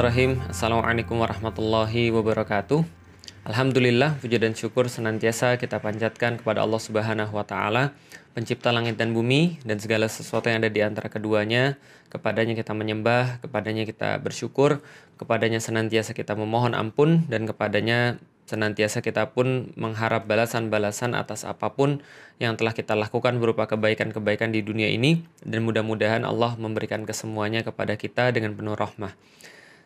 Bismillahirrahmanirrahim. Assalamualaikum warahmatullahi wabarakatuh. Alhamdulillah, puji dan syukur senantiasa kita panjatkan kepada Allah Subhanahu wa Ta'ala, Pencipta langit dan bumi, dan segala sesuatu yang ada di antara keduanya. Kepadanya kita menyembah, kepadanya kita bersyukur, kepadanya senantiasa kita memohon ampun, dan kepadanya senantiasa kita pun mengharap balasan-balasan atas apapun yang telah kita lakukan berupa kebaikan-kebaikan di dunia ini, dan mudah-mudahan Allah memberikan kesemuanya kepada kita dengan penuh rahmah.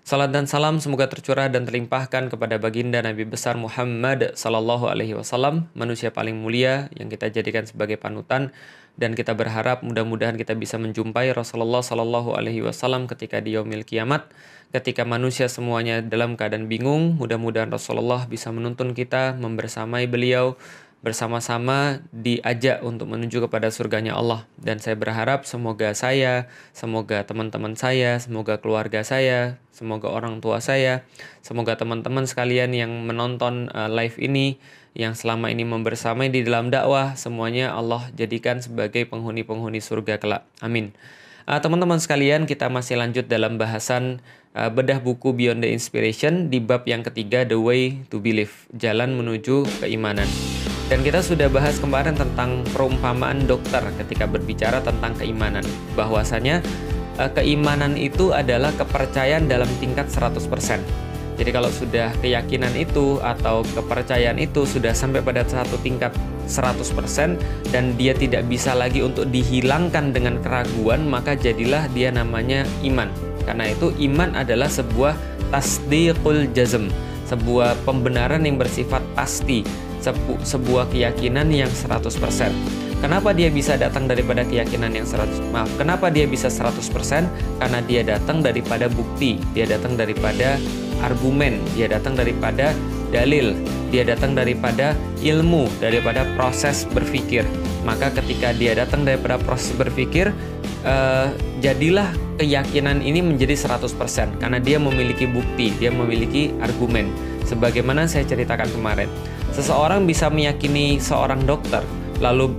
Salat dan salam semoga tercurah dan terlimpahkan kepada baginda Nabi besar Muhammad sallallahu alaihi wasallam, manusia paling mulia yang kita jadikan sebagai panutan, dan kita berharap mudah-mudahan kita bisa menjumpai Rasulullah sallallahu alaihi wasallam ketika di yaumil kiamat, ketika manusia semuanya dalam keadaan bingung. Mudah-mudahan Rasulullah bisa menuntun kita membersamai beliau, bersama-sama diajak untuk menuju kepada surganya Allah. Dan saya berharap semoga saya, semoga teman-teman saya, semoga keluarga saya, semoga orang tua saya, semoga teman-teman sekalian yang menonton live ini, yang selama ini membersamai di dalam dakwah, semuanya Allah jadikan sebagai penghuni-penghuni surga kelak. Amin. Teman-teman sekalian, kita masih lanjut dalam bahasan bedah buku Beyond the Inspiration di bab yang ketiga, The Way to Believe, jalan menuju keimanan. Dan kita sudah bahas kemarin tentang perumpamaan dokter ketika berbicara tentang keimanan. Bahwasanya keimanan itu adalah kepercayaan dalam tingkat 100%. Jadi kalau sudah keyakinan itu atau kepercayaan itu sudah sampai pada satu tingkat 100% dan dia tidak bisa lagi untuk dihilangkan dengan keraguan, maka jadilah dia namanya iman. Karena itu iman adalah sebuah tasdiqul jazm, sebuah pembenaran yang bersifat pasti, sebuah keyakinan yang 100%. Kenapa dia bisa datang daripada keyakinan yang kenapa dia bisa 100%? Karena dia datang daripada bukti, dia datang daripada argumen, dia datang daripada dalil, dia datang daripada ilmu, daripada proses berpikir. Maka ketika dia datang daripada proses berpikir, jadilah keyakinan ini menjadi 100% karena dia memiliki bukti, dia memiliki argumen. Sebagaimana saya ceritakan kemarin, seseorang bisa meyakini seorang dokter, lalu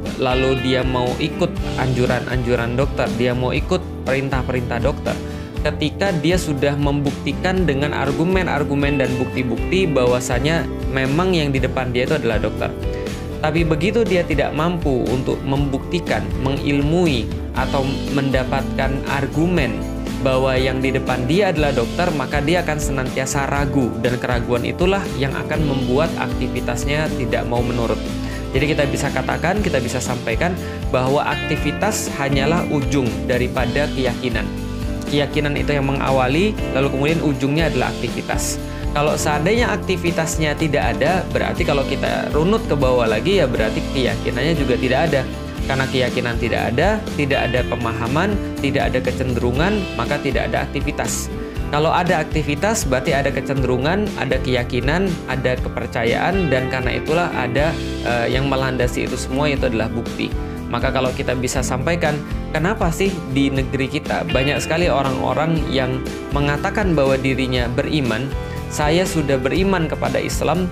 dia mau ikut anjuran-anjuran dokter, dia mau ikut perintah-perintah dokter, ketika dia sudah membuktikan dengan argumen-argumen dan bukti-bukti bahwasanya memang yang di depan dia itu adalah dokter. Tapi begitu dia tidak mampu untuk membuktikan, mengilmui, atau mendapatkan argumen bahwa yang di depan dia adalah dokter, maka dia akan senantiasa ragu, dan keraguan itulah yang akan membuat aktivitasnya tidak mau menurut. Jadi kita bisa katakan, kita bisa sampaikan bahwa aktivitas hanyalah ujung daripada keyakinan. Keyakinan itu yang mengawali, lalu kemudian ujungnya adalah aktivitas. Kalau seandainya aktivitasnya tidak ada, berarti kalau kita runut ke bawah lagi, ya berarti keyakinannya juga tidak ada. Karena keyakinan tidak ada pemahaman, tidak ada kecenderungan, maka tidak ada aktivitas. Kalau ada aktivitas, berarti ada kecenderungan, ada keyakinan, ada kepercayaan, dan karena itulah ada yang melandasi itu semua, itu adalah bukti. Maka kalau kita bisa sampaikan, kenapa sih di negeri kita banyak sekali orang-orang yang mengatakan bahwa dirinya beriman, saya sudah beriman kepada Islam,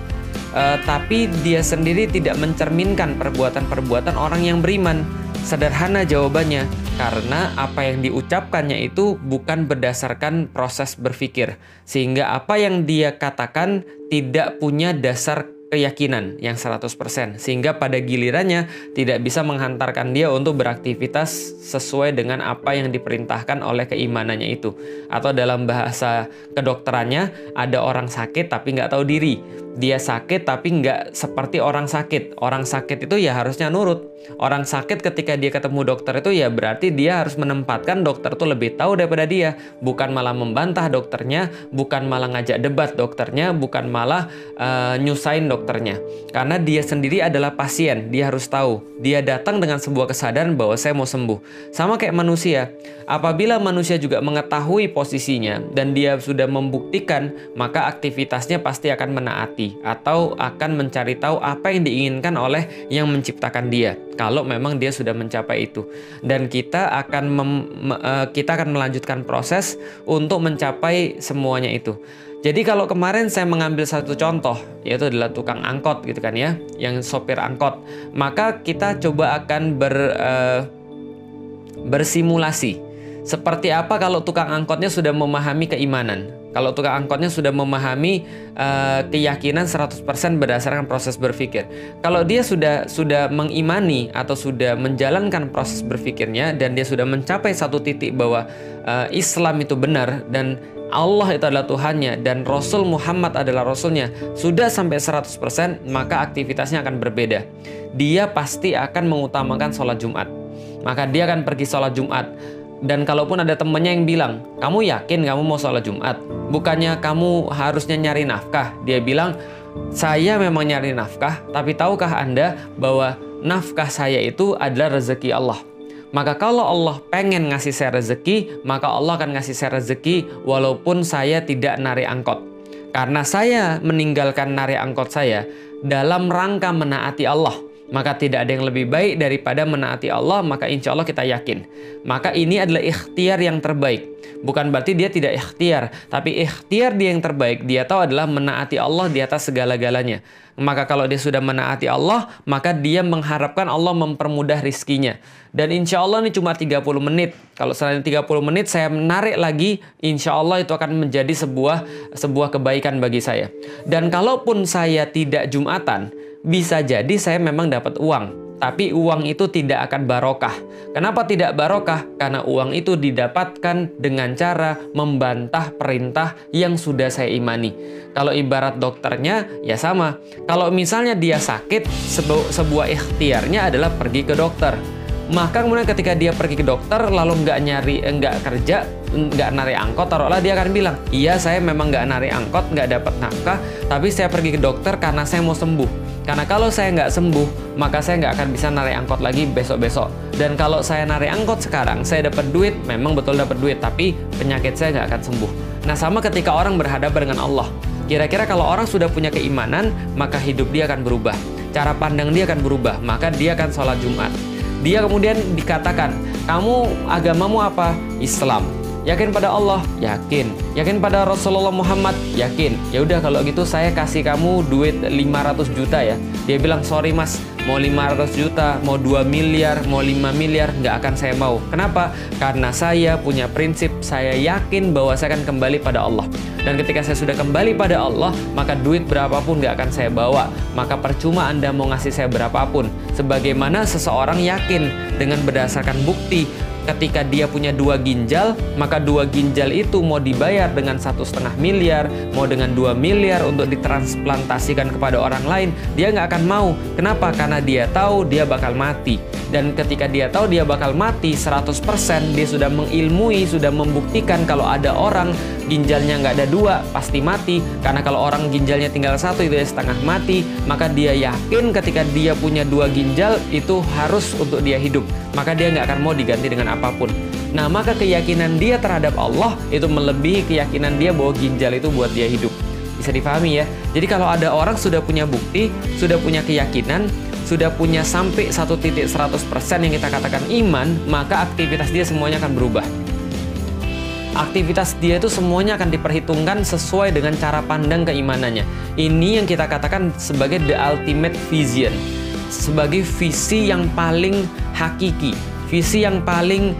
tapi dia sendiri tidak mencerminkan perbuatan-perbuatan orang yang beriman. Sederhana jawabannya, karena apa yang diucapkannya itu bukan berdasarkan proses berpikir, sehingga apa yang dia katakan tidak punya dasar keyakinan yang 100%, sehingga pada gilirannya tidak bisa menghantarkan dia untuk beraktivitas sesuai dengan apa yang diperintahkan oleh keimanannya itu. Atau dalam bahasa kedokterannya, ada orang sakit tapi nggak tahu diri. Dia sakit tapi nggak seperti orang sakit. Orang sakit itu ya harusnya nurut. Orang sakit ketika dia ketemu dokter itu ya berarti dia harus menempatkan dokter itu lebih tahu daripada dia. Bukan malah membantah dokternya, bukan malah ngajak debat dokternya, bukan malah nyusahin dokternya. Karena dia sendiri adalah pasien, dia harus tahu. Dia datang dengan sebuah kesadaran bahwa saya mau sembuh. Sama kayak manusia. Apabila manusia juga mengetahui posisinya dan dia sudah membuktikan, maka aktivitasnya pasti akan menaati atau akan mencari tahu apa yang diinginkan oleh yang menciptakan dia. Kalau memang dia sudah mencapai itu, dan kita akan melanjutkan proses untuk mencapai semuanya itu. Jadi kalau kemarin saya mengambil satu contoh, yaitu adalah tukang angkot gitu kan ya, yang sopir angkot, maka kita coba akan bersimulasi. Seperti apa kalau tukang angkotnya sudah memahami keimanan? Kalau tukang angkotnya sudah memahami keyakinan 100% berdasarkan proses berpikir. Kalau dia sudah mengimani atau sudah menjalankan proses berpikirnya dan dia sudah mencapai satu titik bahwa Islam itu benar dan Allah itu adalah Tuhannya dan Rasul Muhammad adalah Rasulnya, sudah sampai 100%, maka aktivitasnya akan berbeda. Dia pasti akan mengutamakan sholat Jumat. Maka dia akan pergi sholat Jumat. Dan kalaupun ada temannya yang bilang, kamu yakin kamu mau sholat Jumat? Bukannya kamu harusnya nyari nafkah? Dia bilang, saya memang nyari nafkah, tapi tahukah Anda bahwa nafkah saya itu adalah rezeki Allah? Maka kalau Allah pengen ngasih saya rezeki, maka Allah akan ngasih saya rezeki walaupun saya tidak narik angkot. Karena saya meninggalkan narik angkot saya dalam rangka menaati Allah. Maka tidak ada yang lebih baik daripada menaati Allah, maka insya Allah kita yakin. Maka ini adalah ikhtiar yang terbaik. Bukan berarti dia tidak ikhtiar, tapi ikhtiar dia yang terbaik. Dia tahu adalah menaati Allah di atas segala-galanya. Maka kalau dia sudah menaati Allah, maka dia mengharapkan Allah mempermudah rizkinya. Dan insya Allah ini cuma 30 menit. Kalau selain 30 menit saya menarik lagi, insya Allah itu akan menjadi sebuah kebaikan bagi saya. Dan kalaupun saya tidak Jumatan, bisa jadi saya memang dapat uang, tapi uang itu tidak akan barokah. Kenapa tidak barokah? Karena uang itu didapatkan dengan cara membantah perintah yang sudah saya imani. Kalau ibarat dokternya, ya sama. Kalau misalnya dia sakit, sebuah ikhtiarnya adalah pergi ke dokter. Maka kemudian ketika dia pergi ke dokter, lalu nggak kerja, nggak narik angkot, taruhlah dia akan bilang, iya saya memang nggak narik angkot, nggak dapat nafkah, tapi saya pergi ke dokter karena saya mau sembuh. Karena kalau saya nggak sembuh, maka saya nggak akan bisa narik angkot lagi besok-besok. Dan kalau saya narik angkot sekarang, saya dapat duit, memang betul dapat duit, tapi penyakit saya nggak akan sembuh. Nah sama ketika orang berhadapan dengan Allah. Kira-kira kalau orang sudah punya keimanan, maka hidup dia akan berubah. Cara pandang dia akan berubah, maka dia akan sholat Jumat. Dia kemudian dikatakan, kamu agamamu apa? Islam. Yakin pada Allah? Yakin. Yakin pada Rasulullah Muhammad? Yakin. Ya udah kalau gitu saya kasih kamu duit 500 juta ya. Dia bilang, sorry mas, mau 500 juta, mau 2 miliar, mau 5 miliar, nggak akan saya mau. Kenapa? Karena saya punya prinsip, saya yakin bahwa saya akan kembali pada Allah. Dan ketika saya sudah kembali pada Allah, maka duit berapapun nggak akan saya bawa. Maka percuma Anda mau ngasih saya berapapun. Sebagaimana seseorang yakin dengan berdasarkan bukti, ketika dia punya 2 ginjal, maka 2 ginjal itu mau dibayar dengan 1,5 miliar, mau dengan 2 miliar untuk ditransplantasikan kepada orang lain, dia nggak akan mau. Kenapa? Karena dia tahu dia bakal mati. Dan ketika dia tahu dia bakal mati 100%, dia sudah mengilmui, sudah membuktikan kalau ada orang ginjalnya nggak ada 2, pasti mati. Karena kalau orang ginjalnya tinggal 1, itu ya setengah mati. Maka dia yakin ketika dia punya 2 ginjal, itu harus untuk dia hidup. Maka dia nggak akan mau diganti dengan apapun. Nah, maka keyakinan dia terhadap Allah itu melebihi keyakinan dia bahwa ginjal itu buat dia hidup. Bisa dipahami ya? Jadi kalau ada orang sudah punya bukti, sudah punya keyakinan, sudah punya sampai 1,100% yang kita katakan iman, maka aktivitas dia semuanya akan berubah. Aktivitas dia itu semuanya akan diperhitungkan sesuai dengan cara pandang keimanannya. Ini yang kita katakan sebagai the ultimate vision. Sebagai visi yang paling hakiki, visi yang paling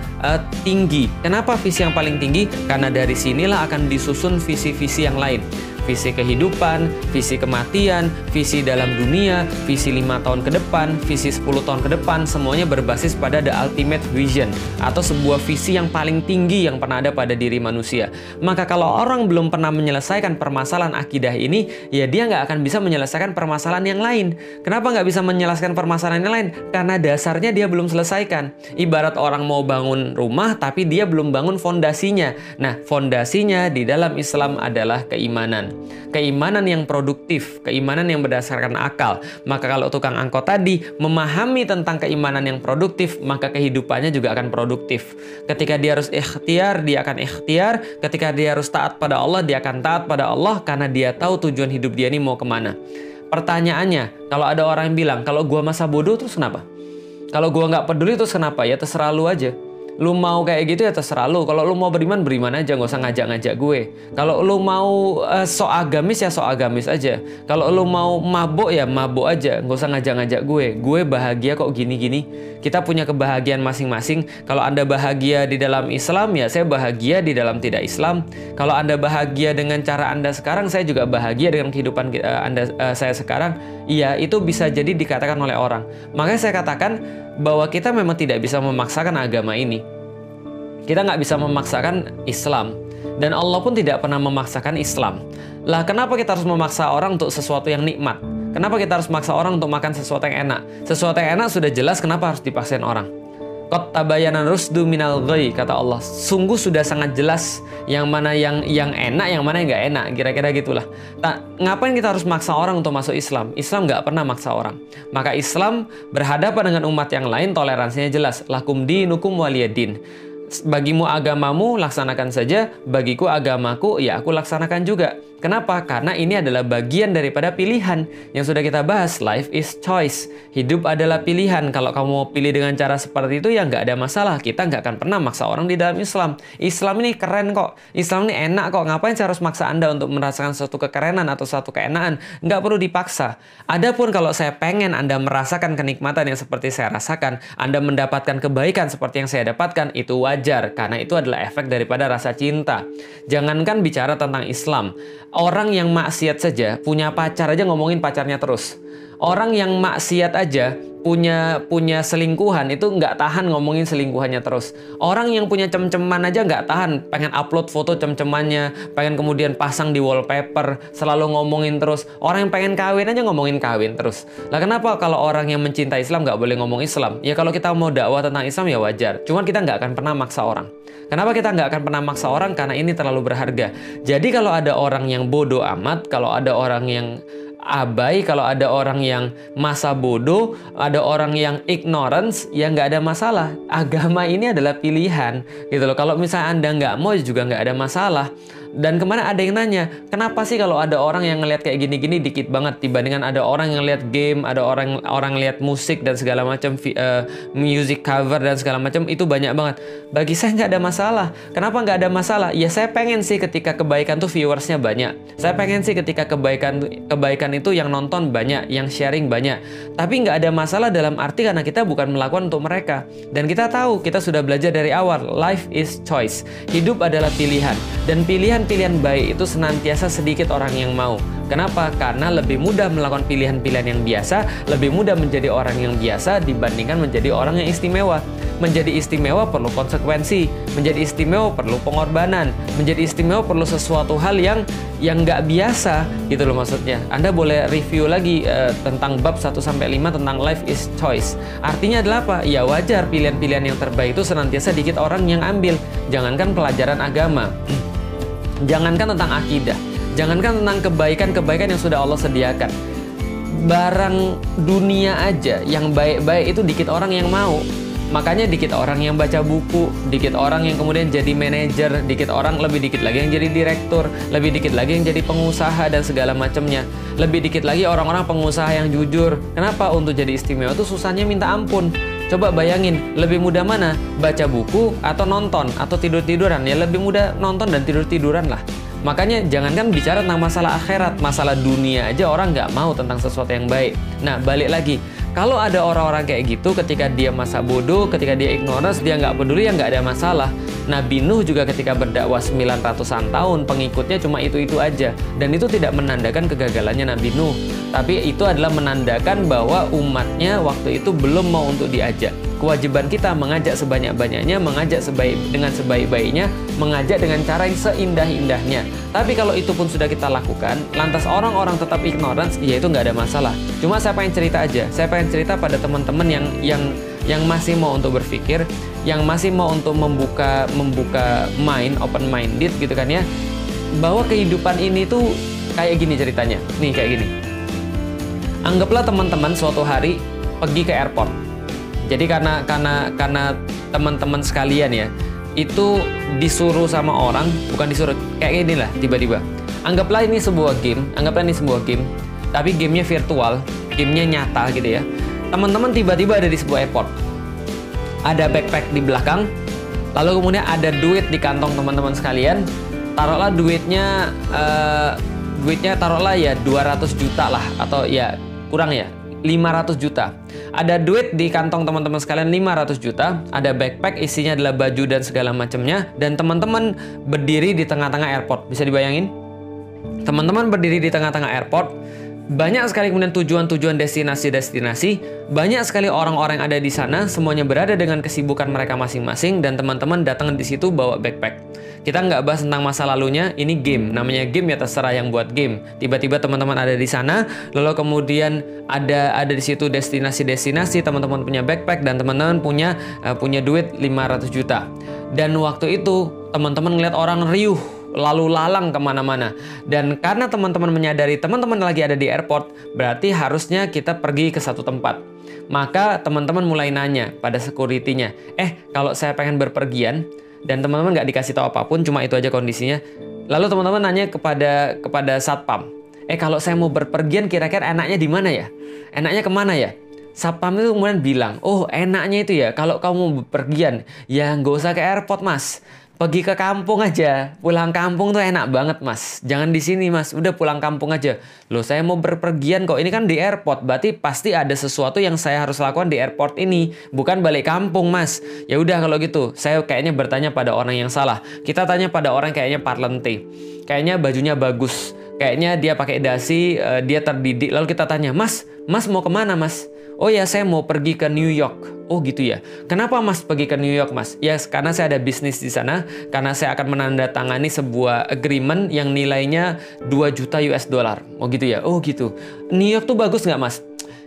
tinggi. Kenapa visi yang paling tinggi? Karena dari sinilah akan disusun visi-visi yang lain. Visi kehidupan, visi kematian, visi dalam dunia, visi 5 tahun ke depan, visi 10 tahun ke depan, semuanya berbasis pada the ultimate vision atau sebuah visi yang paling tinggi yang pernah ada pada diri manusia. Maka kalau orang belum pernah menyelesaikan permasalahan akidah ini, ya dia nggak akan bisa menyelesaikan permasalahan yang lain. Kenapa nggak bisa menyelesaikan permasalahan yang lain? Karena dasarnya dia belum selesaikan. Ibarat orang mau bangun rumah tapi dia belum bangun fondasinya. Nah, fondasinya di dalam Islam adalah keimanan. Keimanan yang produktif, keimanan yang berdasarkan akal. Maka kalau tukang angkot tadi memahami tentang keimanan yang produktif, maka kehidupannya juga akan produktif. Ketika dia harus ikhtiar, dia akan ikhtiar. Ketika dia harus taat pada Allah, dia akan taat pada Allah karena dia tahu tujuan hidup dia ini mau kemana. Pertanyaannya, kalau ada orang yang bilang, kalau gua masa bodoh terus kenapa? Kalau gua nggak peduli terus kenapa? Ya terserah lu aja. Lu mau kayak gitu ya terserah lu. Kalau lu mau beriman aja, nggak usah ngajak-ngajak gue. Kalau lu mau sok agamis ya sok agamis aja. Kalau lu mau mabuk ya mabuk aja, nggak usah ngajak-ngajak gue. Gue bahagia kok gini-gini. Kita punya kebahagiaan masing-masing. Kalau Anda bahagia di dalam Islam, ya saya bahagia di dalam tidak Islam. Kalau Anda bahagia dengan cara Anda sekarang, saya juga bahagia dengan kehidupan saya sekarang. Iya, itu bisa jadi dikatakan oleh orang. Makanya saya katakan bahwa kita memang tidak bisa memaksakan agama ini. Kita nggak bisa memaksakan Islam. Dan Allah pun tidak pernah memaksakan Islam. Lah, kenapa kita harus memaksa orang untuk sesuatu yang nikmat? Kenapa kita harus memaksa orang untuk makan sesuatu yang enak? Sesuatu yang enak sudah jelas, kenapa harus dipaksain orang? Qad tabayyana rusdu minal ghayy, kata Allah. Sungguh sudah sangat jelas yang mana yang enak, yang mana yang nggak enak. Kira-kira gitulah. Ngapain kita harus maksa orang untuk masuk Islam? Islam nggak pernah maksa orang. Maka Islam berhadapan dengan umat yang lain, toleransinya jelas. Lakum dinukum waliyadin. Bagimu agamamu, laksanakan saja. Bagiku agamaku, ya aku laksanakan juga. Kenapa? Karena ini adalah bagian daripada pilihan yang sudah kita bahas. Life is choice. Hidup adalah pilihan. Kalau kamu mau pilih dengan cara seperti itu, ya nggak ada masalah. Kita nggak akan pernah maksa orang di dalam Islam. Islam ini keren kok. Islam ini enak kok. Ngapain saya harus maksa Anda untuk merasakan suatu kekerenan atau suatu keenaan? Nggak perlu dipaksa. Adapun kalau saya pengen Anda merasakan kenikmatan yang seperti saya rasakan, Anda mendapatkan kebaikan seperti yang saya dapatkan, itu wajar. Karena itu adalah efek daripada rasa cinta. Jangankan bicara tentang Islam. Orang yang maksiat saja, punya pacar aja ngomongin pacarnya terus. Orang yang maksiat aja, punya selingkuhan, itu nggak tahan ngomongin selingkuhannya terus. Orang yang punya cem-ceman aja nggak tahan, pengen upload foto cem-cemannya, pengen kemudian pasang di wallpaper, selalu ngomongin terus. Orang yang pengen kawin aja ngomongin kawin terus. Lah kenapa kalau orang yang mencintai Islam nggak boleh ngomong Islam? Ya kalau kita mau dakwah tentang Islam ya wajar. Cuman kita nggak akan pernah maksa orang. Kenapa kita nggak akan pernah maksa orang? Karena ini terlalu berharga. Jadi kalau ada orang yang bodoh amat, kalau ada orang yang abai, kalau ada orang yang masa bodoh, ada orang yang ignorance, ya nggak ada masalah. Agama ini adalah pilihan, gitu loh. Kalau misalnya Anda nggak mau juga nggak ada masalah. Dan kemarin ada yang nanya, kenapa sih kalau ada orang yang ngelihat kayak gini-gini dikit banget dibandingkan ada orang yang lihat game, ada orang lihat musik dan segala macam, music cover dan segala macam, itu banyak banget. Bagi saya nggak ada masalah. Kenapa nggak ada masalah? Ya saya pengen sih ketika kebaikan tuh viewersnya banyak. Saya pengen sih ketika kebaikan itu yang nonton banyak, yang sharing banyak. Tapi nggak ada masalah dalam arti karena kita bukan melakukan untuk mereka. Dan kita tahu, kita sudah belajar dari awal, life is choice. Hidup adalah pilihan. Dan pilihan baik itu senantiasa sedikit orang yang mau. Kenapa? Karena lebih mudah melakukan pilihan-pilihan yang biasa, lebih mudah menjadi orang yang biasa dibandingkan menjadi orang yang istimewa. Menjadi istimewa perlu konsekuensi, menjadi istimewa perlu pengorbanan, menjadi istimewa perlu sesuatu hal yang nggak biasa, gitu loh maksudnya. Anda boleh review lagi tentang bab 1-5 tentang life is choice. Artinya adalah apa? Ya wajar pilihan-pilihan yang terbaik itu senantiasa dikit orang yang ambil. Jangankan pelajaran agama. Jangankan tentang akidah, jangankan tentang kebaikan-kebaikan yang sudah Allah sediakan. Barang dunia aja yang baik-baik itu dikit orang yang mau. Makanya dikit orang yang baca buku, dikit orang yang kemudian jadi manajer, dikit orang, lebih dikit lagi yang jadi direktur, lebih dikit lagi yang jadi pengusaha dan segala macamnya. Lebih dikit lagi orang-orang pengusaha yang jujur. Kenapa? Untuk jadi istimewa itu susahnya minta ampun. Coba bayangin, lebih mudah mana? Baca buku atau nonton atau tidur-tiduran? Ya lebih mudah nonton dan tidur-tiduran lah. Makanya jangankan bicara tentang masalah akhirat, masalah dunia aja orang nggak mau tentang sesuatu yang baik. Nah, balik lagi. Kalau ada orang-orang kayak gitu, ketika dia masa bodoh, ketika dia ignorance, dia nggak peduli, ya nggak ada masalah. Nabi Nuh juga ketika berdakwah 900-an tahun, pengikutnya cuma itu-itu aja. Dan itu tidak menandakan kegagalannya Nabi Nuh. Tapi itu adalah menandakan bahwa umatnya waktu itu belum mau untuk diajak. Kewajiban kita mengajak sebanyak-banyaknya, mengajak dengan sebaik-baiknya, mengajak dengan cara yang seindah-indahnya. Tapi kalau itu pun sudah kita lakukan, lantas orang-orang tetap ignorance, ya itu nggak ada masalah. Cuma saya pengen cerita aja, saya pengen cerita pada teman-teman yang masih mau untuk berpikir, yang masih mau untuk membuka mind, open minded gitu kan ya, bahwa kehidupan ini tuh kayak gini ceritanya. Nih kayak gini. Anggaplah teman-teman suatu hari pergi ke airport. Jadi karena teman-teman sekalian ya, itu disuruh sama orang, bukan disuruh, kayak gini lah tiba-tiba. Anggaplah ini sebuah game, tapi gamenya virtual, gamenya nyata gitu ya. Teman-teman tiba-tiba ada di sebuah airport. Ada backpack di belakang, Lalu kemudian ada duit di kantong teman-teman sekalian. Taruhlah duitnya taruhlah ya 200 juta lah, atau ya kurang ya 500 juta. Ada duit di kantong teman-teman sekalian 500 juta, ada backpack isinya adalah baju dan segala macamnya, dan teman-teman berdiri di tengah-tengah airport. Bisa dibayangin? Teman-teman berdiri di tengah-tengah airport, banyak sekali kemudian tujuan-tujuan destinasi-destinasi, banyak sekali orang-orang yang ada di sana, semuanya berada dengan kesibukan mereka masing-masing, dan teman-teman datang di situ bawa backpack. Kita nggak bahas tentang masa lalunya, ini game, namanya game ya, terserah yang buat game. Tiba-tiba teman-teman ada di sana, lalu kemudian ada di situ destinasi-destinasi, teman-teman punya backpack dan teman-teman punya duit 500 juta. Dan waktu itu teman-teman ngeliat orang riuh lalu lalang kemana-mana. Dan karena teman-teman menyadari teman-teman lagi ada di airport, berarti harusnya kita pergi ke satu tempat. Maka teman-teman mulai nanya pada security-nya, kalau saya pengen berpergian, dan teman-teman nggak dikasih tahu apapun, cuma itu aja kondisinya. Lalu teman-teman nanya kepada satpam, kalau saya mau berpergian kira-kira enaknya di mana ya? Enaknya kemana ya? Satpam itu kemudian bilang, oh enaknya itu ya, kalau kamu mau berpergian, ya nggak usah ke airport mas. Pergi ke kampung aja, pulang kampung tuh enak banget mas. Jangan di sini mas, udah pulang kampung aja. Loh saya mau berpergian kok, ini kan di airport, berarti pasti ada sesuatu yang saya harus lakukan di airport ini, bukan balik kampung mas. Ya udah kalau gitu, saya kayaknya bertanya pada orang yang salah. Kita tanya pada orang kayaknya parlente, kayaknya bajunya bagus, kayaknya dia pakai dasi, dia terdidik. Lalu kita tanya, mas mau kemana mas? Oh ya, saya mau pergi ke New York. Oh gitu ya. Kenapa mas pergi ke New York mas? Ya karena saya ada bisnis di sana. Karena saya akan menandatangani sebuah agreement yang nilainya 2 juta US dollar. Oh gitu ya. Oh gitu. New York tuh bagus nggak mas?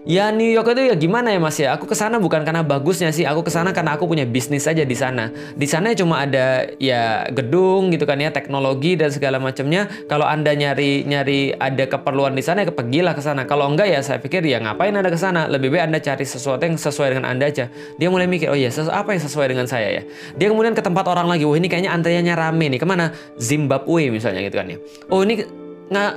Ya New York itu ya gimana ya mas ya, aku kesana bukan karena bagusnya sih, aku kesana karena aku punya bisnis aja di sana. Di sana cuma ada ya gedung gitu kan ya, teknologi dan segala macamnya. Kalau anda nyari ada keperluan di sana, ya pergilah ke sana. Kalau enggak ya saya pikir ya ngapain anda ke sana, lebih baik anda cari sesuatu yang sesuai dengan anda aja. Dia mulai mikir, oh iya apa yang sesuai dengan saya ya. Dia kemudian ke tempat orang lagi, wah ini kayaknya antriannya rame nih, kemana? Zimbabwe misalnya gitu kan ya. Oh ini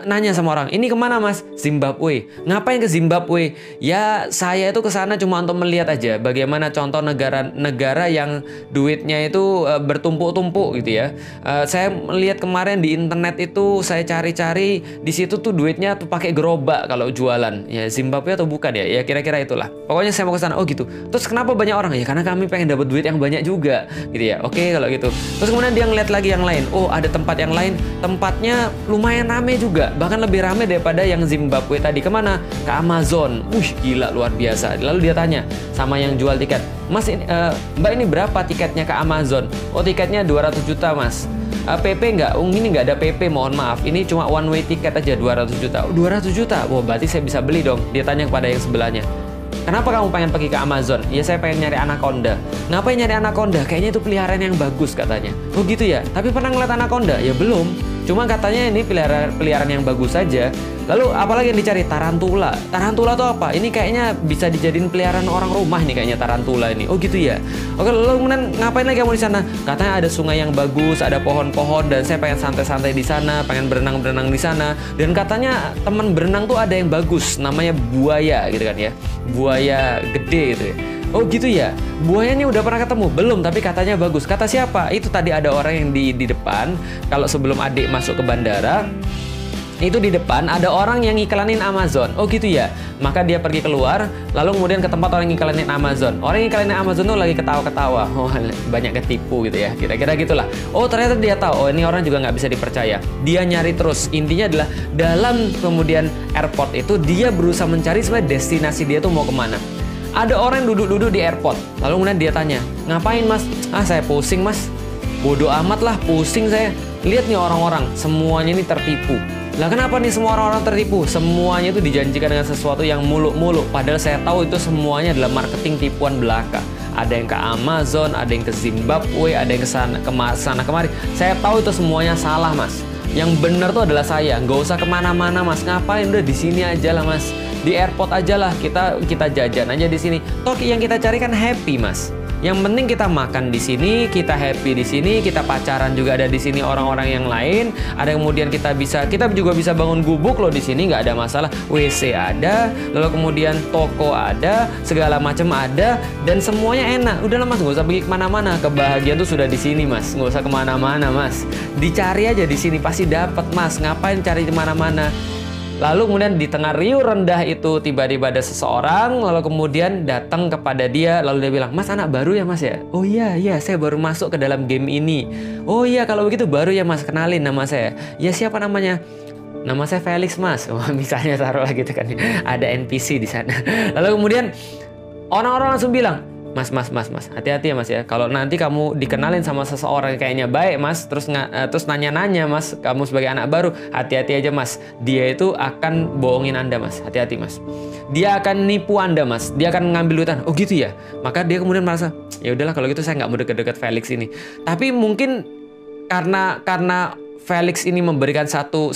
nanya sama orang, ini kemana mas? Zimbabwe. Ngapain ke Zimbabwe? Ya saya itu ke sana cuma untuk melihat aja bagaimana contoh negara-negara yang duitnya itu bertumpuk-tumpuk gitu ya. Saya melihat kemarin di internet itu, saya cari-cari di situ tuh duitnya tuh pakai gerobak kalau jualan. Ya Zimbabwe atau bukan ya? Ya kira-kira itulah. Pokoknya saya mau ke sana. Oh gitu. Terus kenapa banyak orang? Ya karena kami pengen dapat duit yang banyak juga gitu ya. Oke kalau gitu. Terus kemudian dia ngeliat lagi yang lain. Oh ada tempat yang lain, tempatnya lumayan rame juga, bahkan lebih ramai daripada yang Zimbabwe tadi. Kemana? Ke Amazon. Gila luar biasa. Lalu dia tanya sama yang jual tiket, mas mbak ini berapa tiketnya ke Amazon? Oh tiketnya 200 juta mas. PP nggak? Ini nggak ada PP, mohon maaf, ini cuma one way tiket aja 200 juta. 200 juta? Wah berarti saya bisa beli dong. Dia tanya kepada yang sebelahnya, kenapa kamu pengen pergi ke Amazon? Ya saya pengen nyari anaconda. Ngapain nyari anaconda? Kayaknya itu peliharaan yang bagus katanya. Oh gitu ya? Tapi pernah ngeliat anaconda? Ya belum. Cuma katanya ini peliharaan yang bagus saja. Lalu apalagi yang dicari? Tarantula. Tarantula tuh apa? Ini kayaknya bisa dijadiin peliharaan orang rumah nih kayaknya tarantula ini. Oh gitu ya. Oke, lalu kemudian ngapain lagi kamu di sana? Katanya ada sungai yang bagus, ada pohon-pohon, dan saya pengen santai-santai di sana, pengen berenang-berenang di sana. Dan katanya teman berenang tuh ada yang bagus, namanya buaya gitu kan ya. Buaya gede gitu ya. Oh gitu ya, buaya ini udah pernah ketemu? Belum, tapi katanya bagus. Kata siapa? Itu tadi ada orang yang di depan. Kalau sebelum adik masuk ke bandara, itu di depan ada orang yang iklanin Amazon. Oh gitu ya. Maka dia pergi keluar, lalu kemudian ke tempat orang yang iklanin Amazon. Orang yang iklanin Amazon tuh lagi ketawa-ketawa. Oh banyak ketipu gitu ya. Kira-kira gitulah. Oh ternyata dia tahu. Oh ini orang juga nggak bisa dipercaya. Dia nyari terus. Intinya adalah dalam kemudian airport itu dia berusaha mencari sebenarnya destinasi dia tuh mau kemana. Ada orang yang duduk-duduk di airport. Lalu kemudian dia tanya, ngapain mas? Saya pusing mas. Bodoh amat lah, pusing saya. Lihat nih orang-orang, semuanya ini tertipu. Lah kenapa nih semua orang-orang tertipu? Semuanya itu dijanjikan dengan sesuatu yang muluk-muluk. Padahal saya tahu itu semuanya adalah marketing tipuan belaka. Ada yang ke Amazon, ada yang ke Zimbabwe, ada yang ke sana kemari. Saya tahu itu semuanya salah mas. Yang benar tuh adalah saya. Nggak usah kemana-mana mas. Ngapain? Udah di sini aja lah mas. Di airport aja lah, kita jajan aja di sini. Toh yang kita cari kan happy mas. Yang penting kita makan di sini, kita happy di sini, kita pacaran juga ada di sini orang-orang yang lain. Ada kemudian kita juga bisa bangun gubuk loh di sini, nggak ada masalah. WC ada, lalu kemudian toko ada, segala macam ada, dan semuanya enak. Udahlah mas, nggak usah pergi kemana-mana. Kebahagiaan tuh sudah di sini mas, nggak usah kemana-mana mas. Dicari aja di sini pasti dapat mas. Ngapain cari kemana-mana? Lalu kemudian di tengah riuh rendah itu tiba-tiba ada seseorang, lalu kemudian datang kepada dia, lalu dia bilang, mas anak baru ya mas ya? Oh iya, saya baru masuk ke dalam game ini. Oh iya, kalau begitu baru ya mas, kenalin nama saya. Ya siapa namanya? Nama saya Felix mas. Oh, misalnya taruh lah gitu kan, ada NPC di sana. Lalu kemudian orang-orang langsung bilang, Mas, hati-hati ya mas ya. Kalau nanti kamu dikenalin sama seseorang kayaknya baik mas, terus nanya-nanya mas, kamu sebagai anak baru, hati-hati aja mas. Dia itu akan bohongin anda mas, hati-hati mas. Dia akan nipu anda mas, dia akan ngambil duitan. Oh gitu ya. Maka dia kemudian merasa, ya udahlah kalau gitu saya nggak mau deket-deket Felix ini. Tapi mungkin karena Felix ini memberikan satu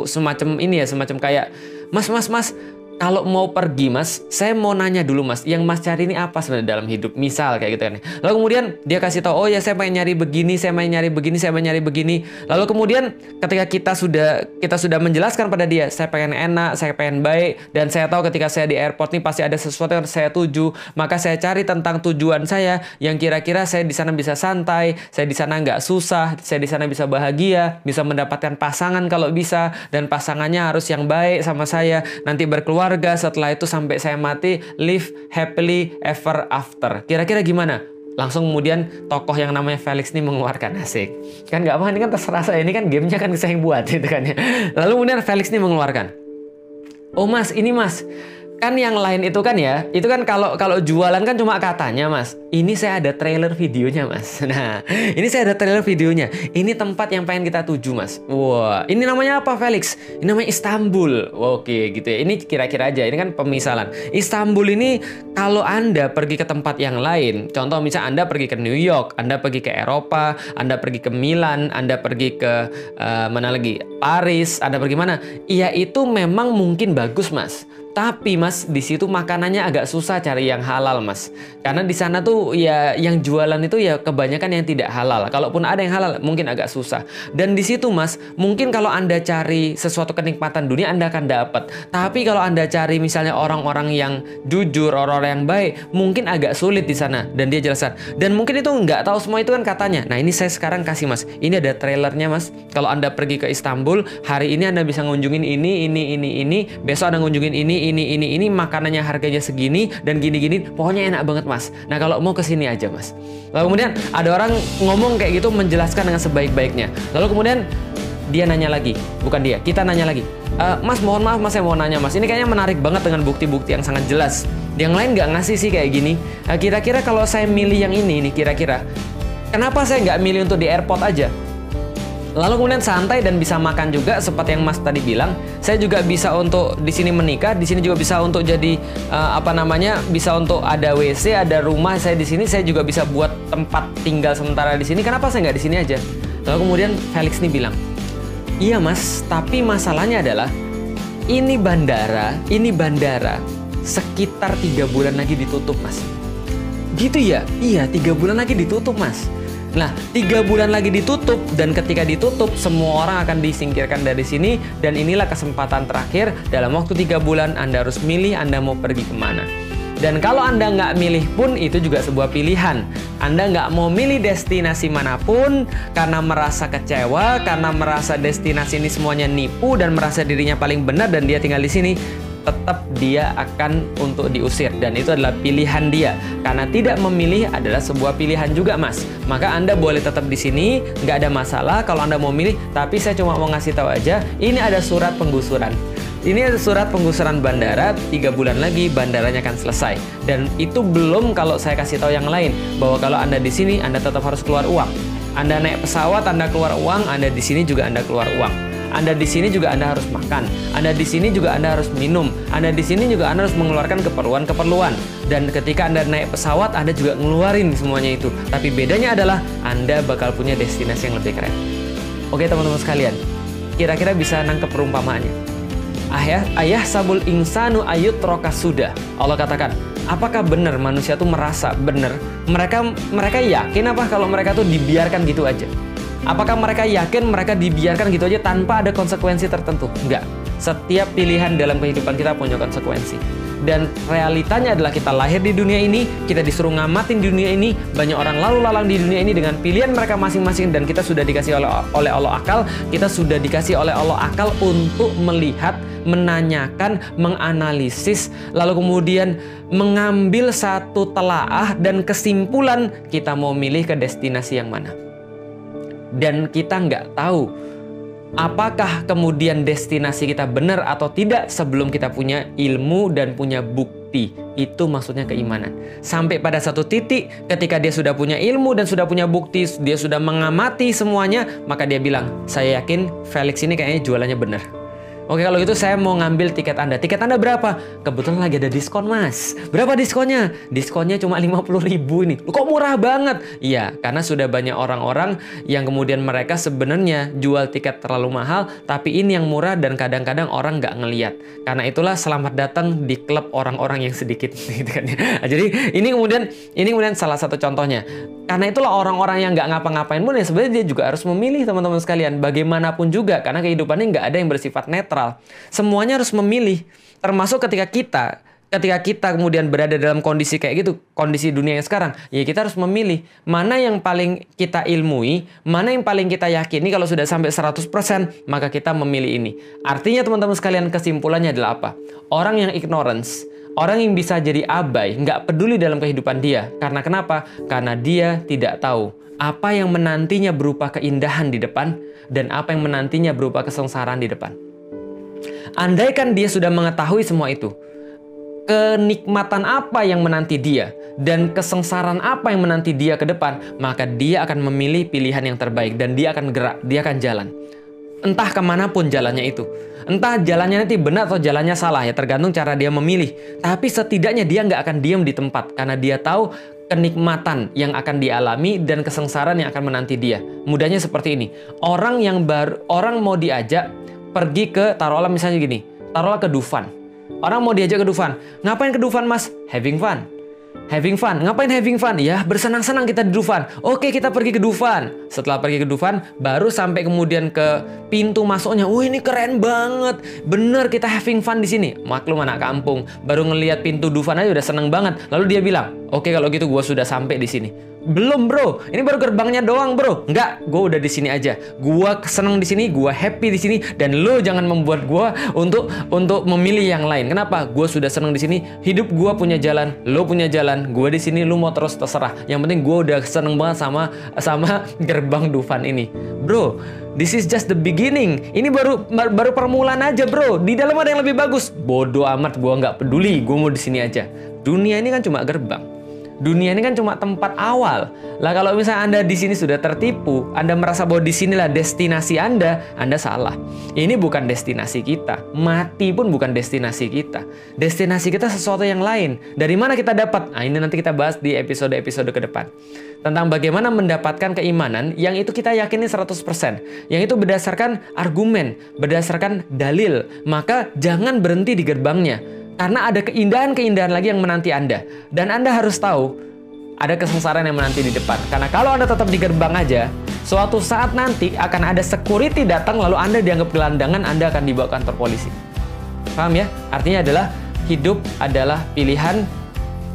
semacam ini ya, semacam kayak mas. Kalau mau pergi mas, saya mau nanya dulu mas, yang mas cari ini apa sebenarnya dalam hidup? Misal kayak gitu kan. Lalu kemudian dia kasih tahu, oh ya saya pengen nyari begini, saya pengen nyari begini. Lalu kemudian ketika kita sudah menjelaskan pada dia, saya pengen enak, saya pengen baik, dan saya tahu ketika saya di airport nih pasti ada sesuatu yang saya tuju, maka saya cari tentang tujuan saya, yang kira-kira saya di sana bisa santai, saya di sana nggak susah, saya di sana bisa bahagia, bisa mendapatkan pasangan kalau bisa, dan pasangannya harus yang baik sama saya, nanti berkeluarga, setelah itu sampai saya mati, live happily ever after. Kira-kira gimana? Langsung kemudian tokoh yang namanya Felix ini mengeluarkan, asik. Kan nggak apa, ini kan terserah saya, ini kan gamenya kan saya yang buat gitu kan ya. Lalu kemudian Felix ini mengeluarkan, oh mas, ini mas, kan yang lain itu kan ya, itu kan kalau jualan kan cuma katanya mas. Ini saya ada trailer videonya mas. Nah, ini saya ada trailer videonya. Ini tempat yang pengen kita tuju mas. Wah, ini namanya apa Felix? Ini namanya Istanbul. Oke gitu ya. Ini kira-kira aja, ini kan pemisalan. Istanbul ini kalau Anda pergi ke tempat yang lain, contoh misal Anda pergi ke New York, Anda pergi ke Eropa, Anda pergi ke Milan, Anda pergi ke mana lagi? Paris, Anda pergi mana? Iya itu memang mungkin bagus mas. Tapi mas, di situ makanannya agak susah cari yang halal mas. Karena di sana tuh ya yang jualan itu ya kebanyakan yang tidak halal. Kalaupun ada yang halal mungkin agak susah. Dan di situ mas, mungkin kalau Anda cari sesuatu kenikmatan dunia Anda akan dapat. Tapi kalau Anda cari misalnya orang-orang yang jujur, orang-orang yang baik, mungkin agak sulit di sana. Dan dia jelaskan. Dan mungkin itu nggak tahu semua itu kan katanya. Nah ini saya sekarang kasih mas. Ini ada trailernya mas. Kalau Anda pergi ke Istanbul, hari ini Anda bisa ngunjungin ini. Besok Anda ngunjungin ini, makanannya harganya segini dan gini-gini, pokoknya enak banget mas. Nah kalau mau kesini aja mas. Lalu kemudian ada orang ngomong kayak gitu, menjelaskan dengan sebaik-baiknya. Lalu kemudian dia nanya lagi, bukan dia, kita nanya lagi, mas mohon maaf mas, saya mau nanya mas, ini kayaknya menarik banget dengan bukti-bukti yang sangat jelas. Yang lain nggak ngasih sih kayak gini. Kira-kira kalau saya milih yang ini nih, kira-kira kenapa saya nggak milih untuk di airport aja? Lalu kemudian santai dan bisa makan juga seperti yang Mas tadi bilang. Saya juga bisa untuk di sini menikah, di sini juga bisa untuk jadi bisa untuk ada WC, ada rumah saya di sini, saya juga bisa buat tempat tinggal sementara di sini. Kenapa saya nggak di sini aja? Lalu kemudian Felix nih bilang, iya Mas, tapi masalahnya adalah ini bandara sekitar 3 bulan lagi ditutup Mas. Gitu ya? Iya, 3 bulan lagi ditutup Mas. Nah, 3 bulan lagi ditutup, dan ketika ditutup semua orang akan disingkirkan dari sini, dan inilah kesempatan terakhir. Dalam waktu 3 bulan Anda harus milih Anda mau pergi kemana. Dan kalau Anda nggak milih pun itu juga sebuah pilihan. Anda nggak mau milih destinasi manapun karena merasa kecewa, karena merasa destinasi ini semuanya nipu dan merasa dirinya paling benar dan dia tinggal di sini, tetap dia akan untuk diusir, dan itu adalah pilihan dia. Karena tidak memilih adalah sebuah pilihan juga mas. Maka Anda boleh tetap di sini, nggak ada masalah kalau Anda mau milih. Tapi saya cuma mau ngasih tahu aja, ini ada surat penggusuran. Ini ada surat penggusuran bandara, 3 bulan lagi bandaranya akan selesai. Dan itu belum kalau saya kasih tahu yang lain, bahwa kalau Anda di sini Anda tetap harus keluar uang. Anda naik pesawat Anda keluar uang, Anda di sini juga Anda keluar uang. Anda di sini juga Anda harus makan. Anda di sini juga Anda harus minum. Anda di sini juga Anda harus mengeluarkan keperluan-keperluan. Dan ketika Anda naik pesawat, Anda juga ngeluarin semuanya itu. Tapi bedanya adalah Anda bakal punya destinasi yang lebih keren. Oke teman-teman sekalian, kira-kira bisa nangkep perumpamaannya. Ayah sabul insanu ayut rokas sudah. Allah katakan, Apakah benar manusia tuh merasa benar? Mereka yakin apa kalau mereka tuh dibiarkan gitu aja? Apakah mereka yakin mereka dibiarkan gitu aja tanpa ada konsekuensi tertentu? Enggak. Setiap pilihan dalam kehidupan kita punya konsekuensi. Dan realitanya adalah kita lahir di dunia ini, kita disuruh ngamatin di dunia ini, banyak orang lalu lalang di dunia ini dengan pilihan mereka masing-masing, dan kita sudah dikasih oleh Allah akal, kita sudah dikasih oleh Allah akal untuk melihat, menanyakan, menganalisis, lalu kemudian mengambil satu telaah dan kesimpulan kita mau milih ke destinasi yang mana. Dan kita nggak tahu apakah kemudian destinasi kita benar atau tidak sebelum kita punya ilmu dan punya bukti. Itu maksudnya keimanan. Sampai pada satu titik ketika dia sudah punya ilmu dan sudah punya bukti, dia sudah mengamati semuanya, maka dia bilang, saya yakin Felix ini kayaknya jualannya benar. Oke, kalau gitu saya mau ngambil tiket Anda. Tiket Anda berapa? Kebetulan lagi ada diskon, Mas. Berapa diskonnya? Diskonnya cuma 50.000 ini. Kok murah banget? Iya, karena sudah banyak orang-orang yang kemudian mereka sebenarnya jual tiket terlalu mahal, tapi ini yang murah dan kadang-kadang orang nggak ngeliat. Karena itulah selamat datang di klub orang-orang yang sedikit. Gitu kan ya. Jadi ini kemudian salah satu contohnya. Karena itulah orang-orang yang nggak ngapa-ngapain pun ya sebenarnya dia juga harus memilih, teman-teman sekalian. Bagaimanapun juga, karena kehidupannya nggak ada yang bersifat netral. Semuanya harus memilih. Termasuk ketika kita kemudian berada dalam kondisi kayak gitu, kondisi dunia yang sekarang, ya kita harus memilih mana yang paling kita ilmui, mana yang paling kita yakini. Kalau sudah sampai 100%, maka kita memilih ini. Artinya teman-teman sekalian, kesimpulannya adalah apa? Orang yang ignorance, orang yang bisa jadi abai, nggak peduli dalam kehidupan dia. Karena kenapa? Karena dia tidak tahu apa yang menantinya berupa keindahan di depan dan apa yang menantinya berupa kesengsaraan di depan. Andaikan dia sudah mengetahui semua itu, kenikmatan apa yang menanti dia dan kesengsaraan apa yang menanti dia ke depan, maka dia akan memilih pilihan yang terbaik dan dia akan gerak, dia akan jalan. Entah kemanapun jalannya itu. Entah jalannya nanti benar atau jalannya salah, ya tergantung cara dia memilih. Tapi setidaknya dia nggak akan diam di tempat, karena dia tahu kenikmatan yang akan dialami dan kesengsaraan yang akan menanti dia. Mudahnya seperti ini. Orang mau diajak pergi ke, taruhlah misalnya gini, taruhlah ke Dufan. Orang mau diajak ke Dufan. Ngapain ke Dufan, Mas? Having fun. Having fun. Ngapain having fun? Ya, bersenang-senang kita di Dufan. Oke, kita pergi ke Dufan. Setelah pergi ke Dufan, baru sampai kemudian ke pintu masuknya. Wih, ini keren banget. Bener, kita having fun di sini. Maklum anak kampung, baru ngelihat pintu Dufan aja udah seneng banget. Lalu dia bilang, oke kalau gitu gue sudah sampai di sini. Belum, bro. Ini baru gerbangnya doang, bro. Enggak, gue udah di sini aja. Gue seneng di sini, gue happy di sini, dan lo jangan membuat gue untuk memilih yang lain. Kenapa? Gue sudah seneng di sini. Hidup gue punya jalan, lo punya jalan. Gue di sini, lo mau terus terserah. Yang penting gue udah seneng banget sama gerbang Dufan ini, bro. This is just the beginning. Ini baru permulaan aja, bro. Di dalam ada yang lebih bagus. Bodoh amat, gue nggak peduli. Gue mau di sini aja. Dunia ini kan cuma gerbang. Dunia ini kan cuma tempat awal. Lah kalau misalnya Anda di sini sudah tertipu, Anda merasa bahwa di sinilah destinasi Anda salah. Ini bukan destinasi kita. Mati pun bukan destinasi kita. Destinasi kita sesuatu yang lain. Dari mana kita dapat? Nah, ini nanti kita bahas di episode-episode ke depan. Tentang bagaimana mendapatkan keimanan yang itu kita yakini 100%. Yang itu berdasarkan argumen, berdasarkan dalil. Maka jangan berhenti di gerbangnya. Karena ada keindahan-keindahan lagi yang menanti Anda. Dan Anda harus tahu, ada kesengsaraan yang menanti di depan. Karena kalau Anda tetap di gerbang aja, suatu saat nanti akan ada security datang, lalu Anda dianggap gelandangan, Anda akan dibawa ke kantor polisi. Paham ya? Artinya adalah, hidup adalah pilihan,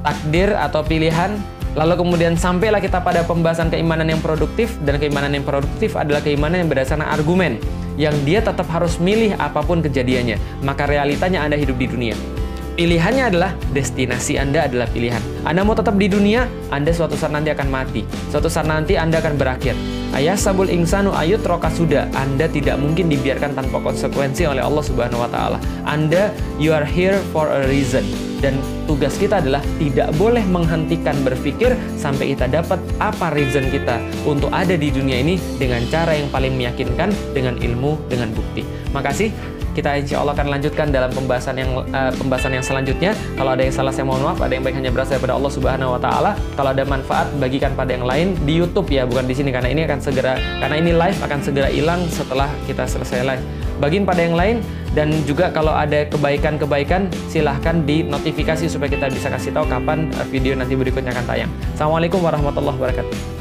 takdir atau pilihan, lalu kemudian sampailah kita pada pembahasan keimanan yang produktif, dan keimanan yang produktif adalah keimanan yang berdasarkan argumen, yang dia tetap harus milih apapun kejadiannya. Maka realitanya Anda hidup di dunia. Pilihannya adalah destinasi Anda adalah pilihan. Anda mau tetap di dunia, Anda suatu saat nanti akan mati. Suatu saat nanti Anda akan berakhir. Ayasabul insanu ayutroka sudah. Anda tidak mungkin dibiarkan tanpa konsekuensi oleh Allah Subhanahu wa taala. Anda, you are here for a reason. Dan tugas kita adalah tidak boleh menghentikan berpikir sampai kita dapat apa reason kita untuk ada di dunia ini dengan cara yang paling meyakinkan, dengan ilmu, dengan bukti. Makasih. Kita insya Allah akan lanjutkan dalam pembahasan yang selanjutnya. Kalau ada yang salah saya mohon maaf, ada yang baik hanya berasal daripada Allah Subhanahu wa taala. Kalau ada manfaat bagikan pada yang lain di YouTube ya, bukan di sini karena ini live akan segera hilang setelah kita selesai live. bagiin pada yang lain, dan juga kalau ada kebaikan-kebaikan silahkan di notifikasi supaya kita bisa kasih tahu kapan video nanti berikutnya akan tayang. Assalamualaikum warahmatullahi wabarakatuh.